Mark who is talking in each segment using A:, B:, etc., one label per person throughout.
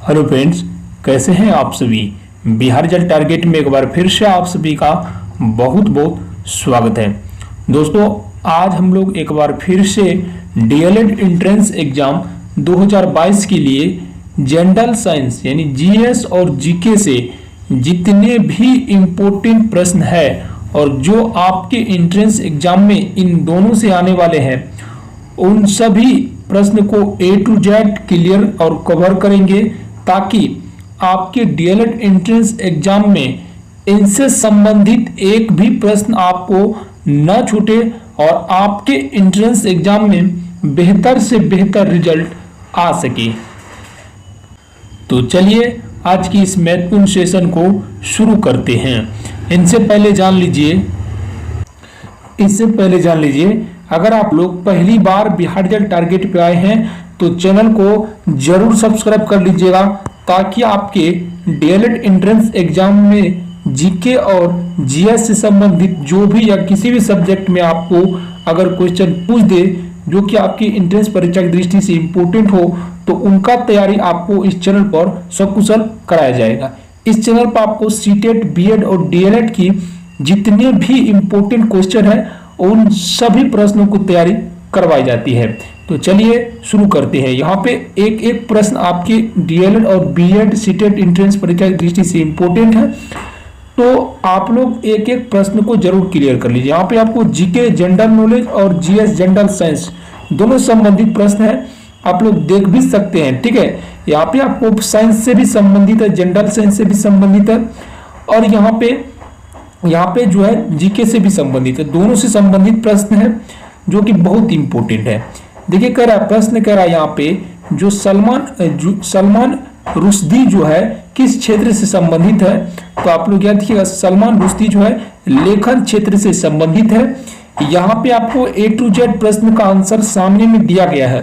A: Hello friends, कैसे हैं आप सभी। बिहार रिजल्ट टारगेट में एक बार फिर से आप सभी का बहुत बहुत स्वागत है। दोस्तों, आज हम लोग एक बार फिर से डीएलएड एंट्रेंस एग्जाम 2022 के लिए जनरल साइंस यानी जीएस और जीके से जितने भी इम्पोर्टेंट प्रश्न है और जो आपके एंट्रेंस एग्जाम में इन दोनों से आने वाले हैं, उन सभी प्रश्न को A to Z क्लियर और कवर करेंगे, ताकि आपके डीएलएड एंट्रेंस एग्जाम में इनसे संबंधित एक भी प्रश्न आपको न छूटे और आपके एंट्रेंस एग्जाम में बेहतर से बेहतर रिजल्ट आ सके। तो चलिए आज की इस महत्वपूर्ण सेशन को शुरू करते हैं। इससे पहले जान लीजिए अगर आप लोग पहली बार बिहार रिजल्ट टारगेट पे आए हैं तो चैनल को जरूर सब्सक्राइब कर लीजिएगा, ताकि आपके डीएलएड एंट्रेंस एग्जाम में जीके और जीएस से संबंधित जो भी या किसी भी सब्जेक्ट में आपको अगर क्वेश्चन पूछ दे जो कि आपकी एंट्रेंस परीक्षा की दृष्टि से इम्पोर्टेंट हो, तो उनका तैयारी आपको इस चैनल पर सकुशल कराया जाएगा। इस चैनल पर आपको सीटेट, बीएड और डीएलएड की जितने भी इम्पोर्टेंट क्वेश्चन है उन सभी प्रश्नों की तैयारी करवाई जाती है। तो चलिए शुरू करते हैं। यहाँ पे एक एक प्रश्न आपके डीएलएड और बीएड सीटेट एंट्रेंस परीक्षा की दृष्टि से इम्पोर्टेंट है, तो आप लोग एक एक प्रश्न को जरूर क्लियर कर लीजिए। यहाँ पे आपको जीके जनरल नॉलेज और जीएस जनरल साइंस दोनों संबंधित प्रश्न है, आप लोग देख भी सकते हैं। ठीक है, यहाँ पे आपको साइंस से भी संबंधित है, जनरल साइंस से भी संबंधित है, और यहाँ पे जो है जीके से भी संबंधित है। दोनों से संबंधित प्रश्न है जो कि बहुत इंपॉर्टेंट है। देखिए प्रश्न कह रहा है यहाँ पे जो सलमान रुश्दी जो है किस क्षेत्र से संबंधित है, तो आप लोग याद रखिएगा सलमान रुश्दी जो है लेखन क्षेत्र से संबंधित है। यहाँ पे आपको A to Z प्रश्न का आंसर सामने में दिया गया है,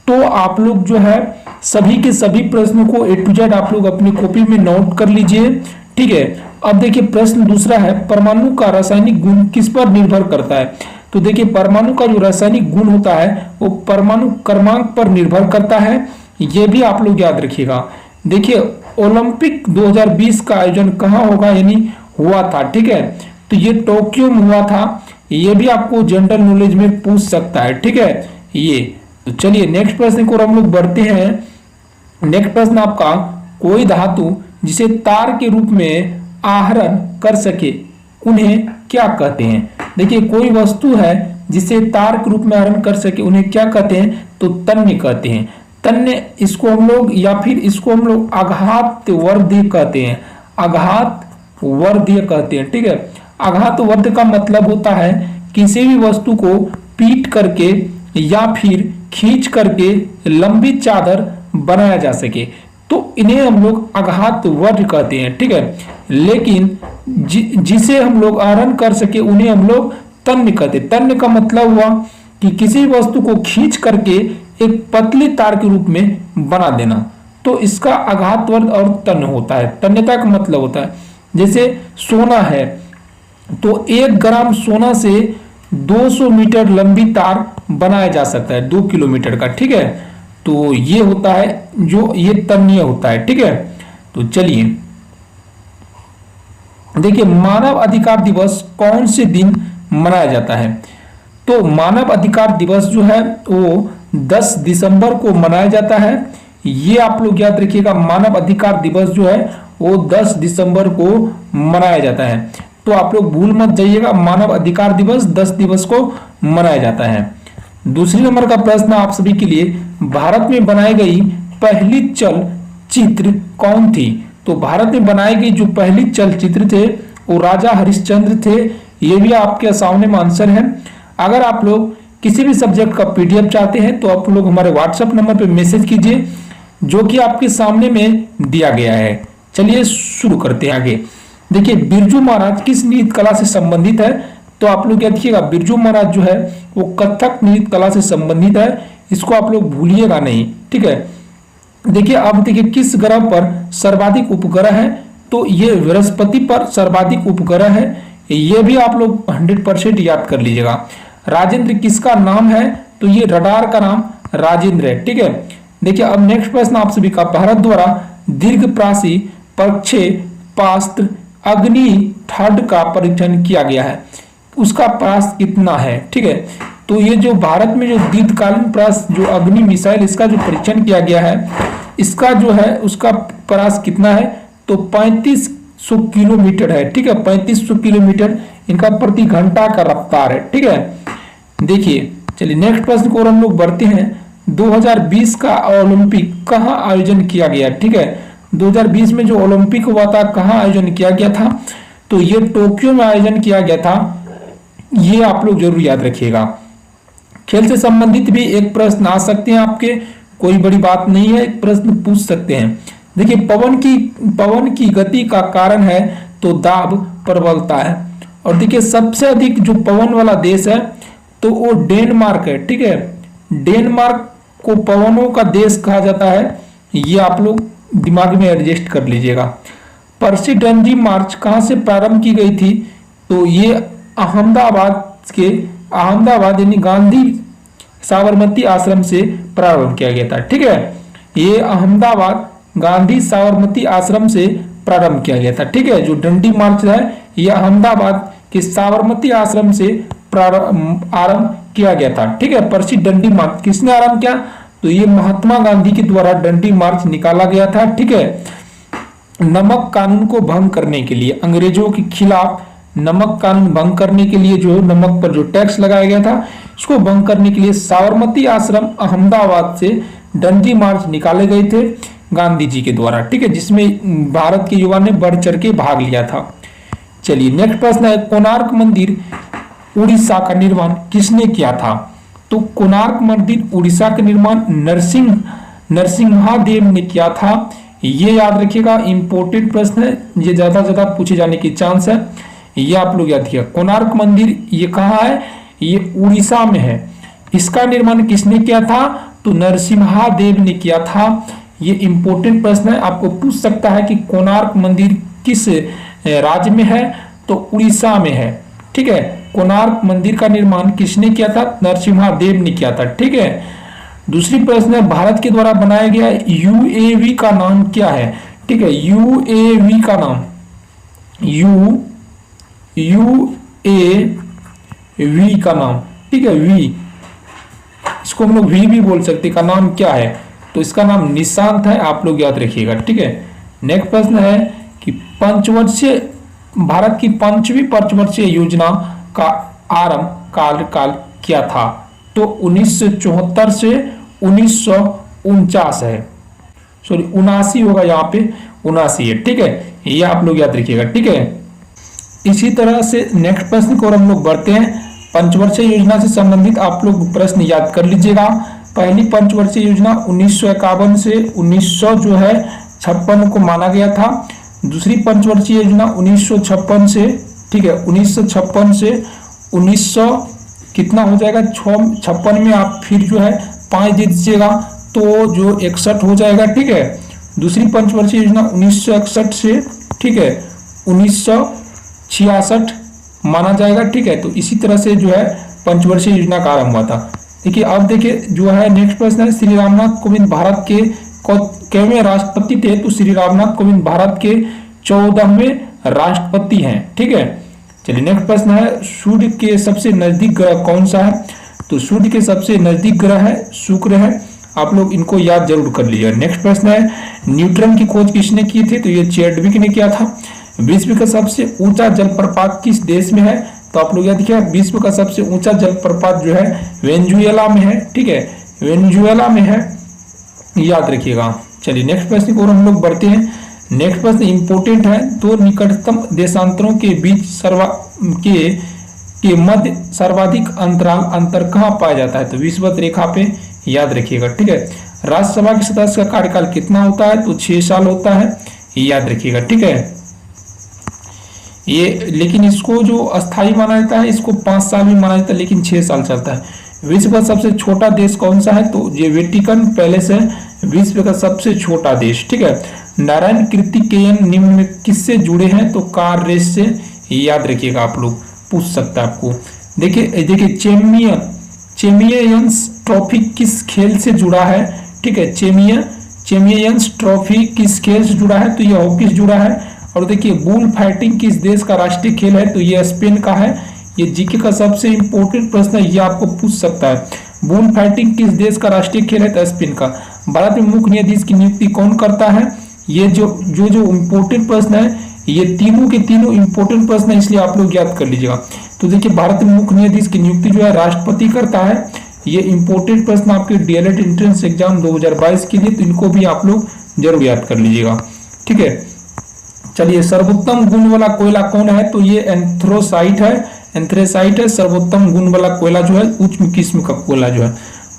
A: तो आप लोग जो है सभी के सभी प्रश्नों को A to Z आप लोग अपनी कॉपी में नोट कर लीजिए। ठीक है, अब देखिए प्रश्न दूसरा है, परमाणु का रासायनिक गुण किस पर निर्भर करता है। तो देखिए परमाणु का जो रासायनिक गुण होता है वो परमाणु क्रमांक पर निर्भर करता है, ये भी आप लोग याद रखिएगा। देखिए ओलंपिक 2020 का आयोजन कहाँ होगा यानी हुआ था, ठीक है, तो ये टोक्यो में हुआ था, ये भी आपको जनरल नॉलेज में पूछ सकता है। ठीक है, ये तो चलिए नेक्स्ट प्रश्न को हम लोग बढ़ते हैं। नेक्स्ट प्रश्न आपका, कोई धातु जिसे तार के रूप में आहरण कर सके उन्हें क्या कहते हैं। देखिए कोई वस्तु है जिसे तार के रूप में आहरण कर सके उन्हें क्या कहते हैं, तो तन्य कहते हैं। तन्य इसको हम लोग या फिर इसको हम लोग आघात वर्ध्य कहते हैं, आघात वर्ध्य कहते हैं। ठीक है, आघात वर्ध्य का मतलब होता है किसी भी वस्तु को पीट करके या फिर खींच करके लंबी चादर बनाया जा सके, तो इन्हें हम लोग आघात वर्ध्य कहते हैं। ठीक है, लेकिन जिसे हम लोग आहरण कर सके उन्हें हम लोग तन्य कहते हैं। तन्य का मतलब हुआ कि किसी वस्तु को खींच करके एक पतली तार के रूप में बना देना, तो इसका आघात वर्ध्य और तन्य होता है। तन्यता का मतलब होता है जैसे सोना है, तो 1 ग्राम सोना से 200 मीटर लंबी तार बनाया जा सकता है, 2 किलोमीटर का। ठीक है, तो ये होता है जो ये तन्य होता है। ठीक है, तो चलिए देखिए मानव अधिकार दिवस कौन से दिन मनाया जाता है। तो मानव अधिकार दिवस जो है वो 10 दिसंबर को मनाया जाता है, ये आप लोग याद रखिएगा। मानव अधिकार दिवस जो है वो 10 दिसंबर को मनाया जाता है, तो आप लोग भूल मत जाइएगा, मानव अधिकार दिवस 10 दिवस को मनाया जाता है। दूसरी नंबर का प्रश्न आप सभी के लिए, भारत में बनाई गई पहली चलचित्र कौन थी। तो भारत में बनाई गई जो पहली चलचित्र थे वो राजा हरिश्चंद्र थे, ये भी आपके सामने में आंसर है। अगर आप लोग किसी भी सब्जेक्ट का पीडीएफ चाहते हैं तो आप लोग हमारे व्हाट्सएप नंबर पे मैसेज कीजिए, जो कि आपके सामने में दिया गया है। चलिए शुरू करते हैं आगे। देखिए बिरजू महाराज किस नृत्य कला से संबंधित है, तो आप लोग याद रखिएगा बिरजू महाराज जो है वो कथक नृत्य कला से संबंधित है, इसको आप लोग भूलिएगा नहीं। ठीक है, देखिए अब देखिए किस ग्रह पर सर्वाधिक उपग्रह है, तो ये बृहस्पति पर सर्वाधिक उपग्रह है, ये भी आप लोग 100% याद कर लीजिएगा। राजेंद्र किसका नाम है, तो ये रडार का नाम राजेंद्र है। ठीक है, देखिए अब नेक्स्ट प्रश्न आप सभी का, भारत द्वारा दीर्घ प्रासी प्रक्षेपास्त्र अग्नि थर्ड का परीक्षण किया गया है, उसका प्रास कितना है। ठीक है, तो ये जो भारत में जो दीर्घकालीन प्रास जो अग्नि मिसाइल इसका जो परीक्षण किया गया है, इसका जो है उसका प्रास कितना है, तो 3500 किलोमीटर है। ठीक है, 3500 किलोमीटर इनका प्रति घंटा का रफ्तार है। ठीक है, देखिए चलिए नेक्स्ट प्रश्न को हम लोग बढ़ते हैं। 2020 का ओलंपिक कहाँ आयोजन किया गया। ठीक है, 2020 में जो ओलंपिक हुआ था कहाँ आयोजन किया गया था, तो ये टोक्यो में आयोजन किया गया था। ये आप लोग जरूर याद रखिएगा। खेल से संबंधित भी एक प्रश्न आ सकते हैं आपके, कोई बड़ी बात नहीं है, एक प्रश्न पूछ सकते हैं। देखिए पवन की गति का कारण है तो दाब प्रबलता है, और देखिए सबसे अधिक जो पवन वाला देश है तो वो डेनमार्क है। ठीक है, डेनमार्क को पवनों का देश कहा जाता है, ये आप लोग दिमाग में एडजस्ट कर लीजिएगा। पर्सी डंडी मार्च कहाँ से प्रारंभ की गई थी, तो ये अहमदाबाद यानी गांधी साबरमती आश्रम से प्रारंभ किया गया था। ठीक है, ये अहमदाबाद गांधी साबरमती आश्रम से प्रारंभ किया गया था। ठीक है, जो डंडी मार्च है यह अहमदाबाद के साबरमती आश्रम से आरंभ किया गया था। ठीक है, पर्ची डंडी मार्च किसने आरंभ किया, तो ये महात्मा गांधी के द्वारा डंडी मार्च निकाला गया था। ठीक है, नमक कानून को भंग करने के लिए, अंग्रेजों के खिलाफ नमक कानून भंग करने के लिए जो नमक पर जो टैक्स लगाया गया था इसको भंग करने के लिए साबरमती आश्रम अहमदाबाद से डंडी मार्च निकाले गए थे गांधी जी के द्वारा। ठीक है, जिसमें भारत के युवा ने बढ़ चढ़ के भाग लिया था। चलिए नेक्स्ट प्रश्न है, कोणार्क मंदिर उड़ीसा का निर्माण किसने किया था, तो कोणार्क मंदिर उड़ीसा का निर्माण नरसिम्हादेव ने किया था। ये याद रखिएगा, इंपॉर्टेंट प्रश्न है, ये ज्यादा से ज्यादा पूछे जाने की चांस है, ये आप लोग याद रखिएगा। कोणार्क मंदिर ये कहाँ है, ये उड़ीसा में है। इसका निर्माण किसने किया था, तो नरसिम्हादेव ने किया था। ये इंपॉर्टेंट प्रश्न है, आपको पूछ सकता है कि कोणार्क मंदिर किस राज्य में है, तो उड़ीसा में है। ठीक है, कोणार्क मंदिर का निर्माण किसने किया था, नरसिम्हादेव ने किया था। ठीक है, दूसरी प्रश्न है, भारत के द्वारा बनाया गया यूएवी का नाम क्या है। ठीक है, यूएवी का नाम यूएवी का नाम, ठीक है, वी इसको हम लोग वी भी बोल सकते, का नाम क्या है, तो इसका नाम निशांत है, आप लोग याद रखिएगा। ठीक है, नेक्स्ट प्रश्न है कि भारत की 5वीं पंचवर्षीय योजना का आरंभ कार्यकाल क्या था, तो 1974 से 1949 है, सॉरी 79 होगा, यहाँ पे 79 है। ठीक है, ये आप लोग याद रखिएगा। ठीक है, इसी तरह से नेक्स्ट प्रश्न को हम लोग बढ़ते हैं। पंचवर्षीय योजना से संबंधित आप लोग प्रश्न याद कर लीजिएगा। पहली पंचवर्षीय योजना 1951 से 1900 जो है 56 को माना गया था। दूसरी पंचवर्षीय योजना 1956 से, ठीक है, 1956 से 1900 कितना हो जाएगा, 56 में आप फिर जो है 5 दे दीजिएगा तो जो 61 हो जाएगा। ठीक है, दूसरी पंचवर्षीय योजना 1961 से, ठीक है, 1966 माना जाएगा। ठीक है, तो इसी तरह से जो है पंचवर्षीय योजना का आरंभ हुआ था। देखिए अब देखिए जो है नेक्स्ट प्रश्न है, श्री रामनाथ कोविंद भारत के कितवें राष्ट्रपति थे, तो श्री रामनाथ कोविंद भारत के 14वें राष्ट्रपति हैं। ठीक है, चलिए नेक्स्ट प्रश्न है, सूर्य के सबसे नजदीक ग्रह कौन सा है, तो सूर्य के सबसे नजदीक ग्रह है शुक्र है, आप लोग इनको याद जरूर कर लीजिए। नेक्स्ट प्रश्न है, न्यूट्रन की खोज किसने की थी, तो ये चैडविक ने किया था। विश्व का सबसे ऊंचा जलप्रपात किस देश में है, तो आप लोग याद रखिए, विश्व का सबसे ऊंचा जलप्रपात जो है वेनेजुएला में है। ठीक है, वेनेजुएला में है, याद रखिएगा। चलिए नेक्स्ट प्रश्न को हम लोग बढ़ते हैं। नेक्स्ट प्रश्न इंपोर्टेंट है, दो निकटतम देशांतरों के बीच के मध्य सर्वाधिक अंतर कहाँ पाया जाता है, तो विषुवत रेखा पे, याद रखिएगा। ठीक है, राज्यसभा के सदस्य का कार्यकाल कितना होता है, तो 6 साल होता है, याद रखिएगा। ठीक है, ये लेकिन इसको जो अस्थाई माना जाता है इसको 5 साल भी माना जाता है, लेकिन 6 साल चलता है। विश्व का सबसे छोटा देश कौन सा है, तो ये वेटिकन पैलेस है, विश्व का सबसे छोटा देश। ठीक है, नारायण कृतिकेयन निम्न में किससे जुड़े हैं, तो कार रेस से, याद रखिएगा, आप लोग पूछ सकता है आपको। देखिए चैंपियंस ट्रॉफी किस खेल से जुड़ा है, ठीक है। चैंपियंस ट्रॉफी किस खेल से जुड़ा है, तो ये हॉकी से जुड़ा है। और देखिए बुल फाइटिंग किस देश का राष्ट्रीय खेल है, तो ये स्पेन का है। ये जीके का सबसे इंपॉर्टेंट प्रश्न है, ये आपको पूछ सकता है। बुल फाइटिंग किस देश का राष्ट्रीय खेल है, तो स्पेन का। भारत में मुख्य न्यायाधीश की नियुक्ति कौन करता है, ये जो इंपॉर्टेंट प्रश्न है, ये तीनों के तीनों इंपॉर्टेंट प्रश्न है, इसलिए आप लोग याद कर लीजिएगा। तो देखिए भारत में मुख्य न्यायाधीश की नियुक्ति जो है राष्ट्रपति करता है। ये इंपॉर्टेंट प्रश्न आपके डीएलएड एंट्रेंस एग्जाम 2022 के लिए, तो इनको भी आप लोग जरूर याद कर लीजिएगा, ठीक है। चलिए, सर्वोत्तम गुण वाला कोयला कौन है, तो ये एंथ्रोसाइट है। सर्वोत्तम गुण वाला कोयला जो है उच्च किस्म का कोयला जो है।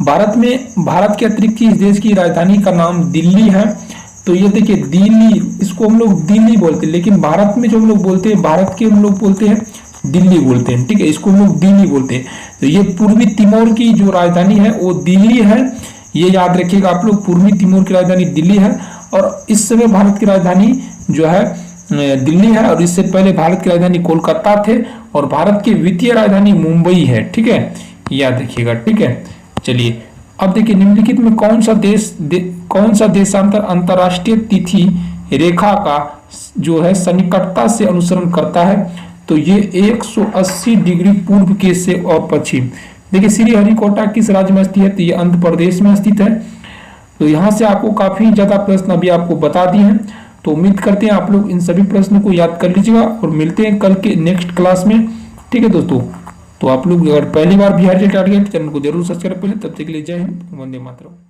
A: भारत के अतिरिक्त इस देश की राजधानी का नाम दिल्ली है। तो ये देखिए दिल्ली, इसको हम लोग दिल्ली बोलते हैं, लेकिन भारत में जो हम लोग बोलते हैं, भारत के हम लोग बोलते हैं दिल्ली बोलते हैं, ठीक है। इसको हम लोग दिल्ली बोलते हैं। तो ये पूर्वी तिमोर की जो राजधानी है वो दिल्ली है, ये याद रखिएगा आप लोग। पूर्वी तिमोर की राजधानी दिल्ली है और इस समय भारत की राजधानी जो है दिल्ली है, और इससे पहले भारत की राजधानी कोलकाता थे, और भारत की वित्तीय राजधानी मुंबई है, ठीक है, याद रखिएगा, ठीक है। चलिए अब देखिए निम्नलिखित में कौन सा देशांतर अंतरराष्ट्रीय तिथि रेखा का जो है सन्निकटता से अनुसरण करता है, तो ये 180 डिग्री पूर्व के से और पश्चिम। देखिए श्रीहरिकोटा किस राज्य में स्थित है, तो ये आंध्र प्रदेश में स्थित है। तो यहाँ से आपको काफी ज्यादा प्रश्न अभी आपको बता दिए हैं। तो उम्मीद करते हैं आप लोग इन सभी प्रश्नों को याद कर लीजिएगा, और मिलते हैं कल के नेक्स्ट क्लास में, ठीक है दोस्तों। तो आप लोग अगर पहली बार बिहार टारगेट चैनल को जरूर सब्सक्राइब करें। तब तक के लिए जय हिंद, वंदे मातरम।